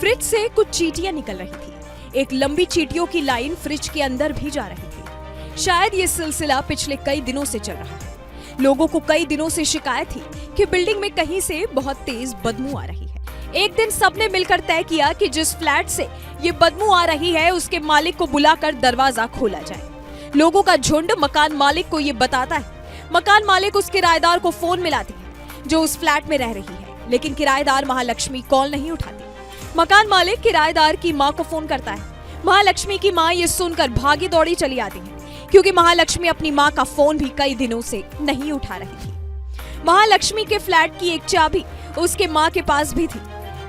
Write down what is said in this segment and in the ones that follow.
Fridge से कुछ चींटियां निकल रही थी। एक लंबी चींटियों की लाइन फ्रिज के अंदर भी जा रही थी। शायद ये सिलसिला पिछले कई दिनों से चल रहा है। लोगों को कई दिनों से शिकायत थी कि बिल्डिंग में कहीं से बहुत तेज बदबू आ रही है। एक दिन सबने मिलकर तय किया कि जिस फ्लैट से ये बदबू आ रही है उसके मालिक को बुलाकर दरवाजा खोला जाए। लोगों का झुंड मकान मालिक को ये बताता है। मकान मालिक उस किराएदार को फोन मिलाती है जो उस फ्लैट में रह रही है, लेकिन किराएदार महालक्ष्मी कॉल नहीं उठाती। मकान मालिक किराएदार की माँ को फोन करता है। महालक्ष्मी की माँ ये सुनकर भागी दौड़ी चली आती है क्योंकि महालक्ष्मी अपनी माँ का फोन भी कई दिनों से नहीं उठा रही थी। महालक्ष्मी के फ्लैट की एक चाबी उसके माँ के पास भी थी।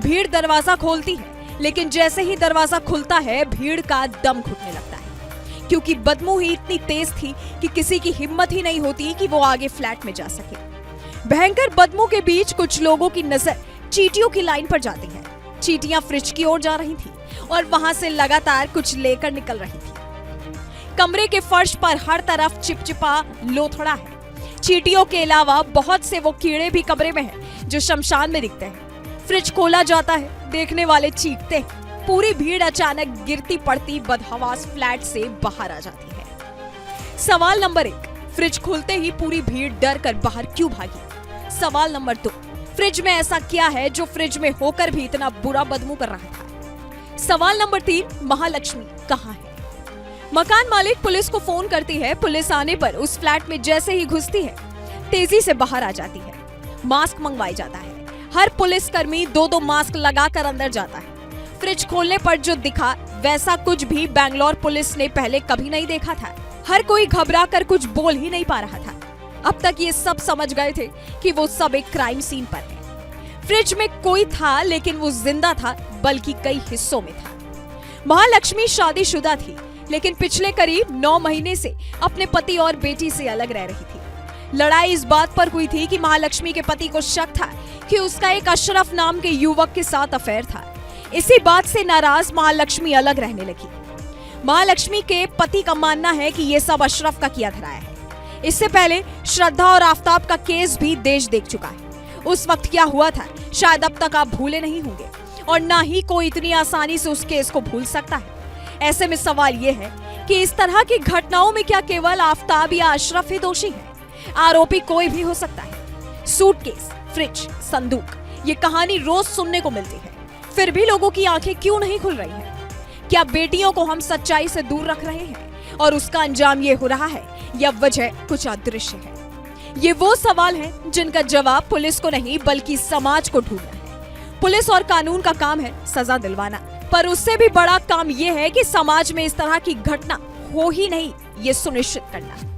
भीड़ दरवाजा खोलती है, लेकिन जैसे ही दरवाजा खुलता है भीड़ का दम घुटने लगता है क्योंकि बदबू ही इतनी तेज थी कि किसी की हिम्मत ही नहीं होती कि वो आगे फ्लैट में जा सके। भयंकर बदबू के बीच कुछ लोगों की नजर चींटियों की लाइन पर जाती है। चींटियां फ्रिज की ओर जा रही थी और वहां से लगातार कुछ लेकर निकल रही थी। कमरे के फर्श पर हर तरफ चिपचिपा लोथड़ा है। चींटियों के अलावा बहुत से वो कीड़े भी कमरे में हैं जो शमशान में दिखते हैं। फ्रिज खोला जाता है, देखने वाले चीखते हैं। पूरी भीड़ अचानक गिरती पड़ती बदहवास फ्लैट से बाहर आ जाती है। सवाल नंबर 1, फ्रिज खुलते ही पूरी भीड़ डर कर बाहर क्यों भागी? सवाल नंबर 2, फ्रिज में ऐसा क्या है जो फ्रिज में होकर भी इतना बुरा बदबू कर रहा था? सवाल नंबर 3, महालक्ष्मी कहाँ है? मकान मालिक पुलिस को फोन करती है। पुलिस आने पर उस फ्लैट में जैसे ही घुसती है तेजी से बाहर आ जाती है। मास्क मंगवाया जाता है। हर पुलिसकर्मी 2-2 मास्क लगाकर अंदर जाता है। फ्रिज खोलने पर जो दिखा वैसा कुछ भी बैंगलोर पुलिस ने पहले कभी नहीं देखा था। हर कोई घबरा कर कुछ बोल ही नहीं पा रहा था। अब तक ये सब समझ गए थे कि वो सब एक क्राइम सीन पर है। फ्रिज में कोई था, लेकिन वो जिंदा था, बल्कि कई हिस्सों में था। महालक्ष्मी शादीशुदा थी, लेकिन पिछले करीब 9 महीने से अपने पति और बेटी से अलग रह रही थी। लड़ाई इस बात पर हुई थी कि महालक्ष्मी के पति को शक था कि उसका एक अशरफ नाम के युवक के साथ अफेयर था। इसी बात से नाराज महालक्ष्मी अलग रहने लगी। महालक्ष्मी के पति का मानना है कि ये सब अशरफ का किया धराया है। इससे पहले श्रद्धा और आफ्ताब का केस भी देश देख चुका है। उस वक्त क्या हुआ था शायद अब तक आप भूले नहीं होंगे, और ना ही कोई इतनी आसानी से उस केस को भूल सकता है। ऐसे में सवाल ये है कि इस तरह की घटनाओं में क्या केवल आफ्ताब या अशरफ ही दोषी है? आरोपी कोई भी हो सकता है। सूटकेस, फ्रिज, संदूक, ये कहानी रोज सुनने को मिलती है, फिर भी लोगों की आंखें क्यों नहीं खुल रही हैं? क्या बेटियों को हम सच्चाई से दूर रख रहे हैं और उसका अंजाम ये हो रहा है, या वजह कुछ अदृश्य है? ये वो सवाल हैं जिनका जवाब पुलिस को नहीं बल्कि समाज को ढूंढना है। पुलिस और कानून का काम है सजा दिलवाना, पर उससे भी बड़ा काम ये है कि समाज में इस तरह की घटना हो ही नहीं, ये सुनिश्चित करना।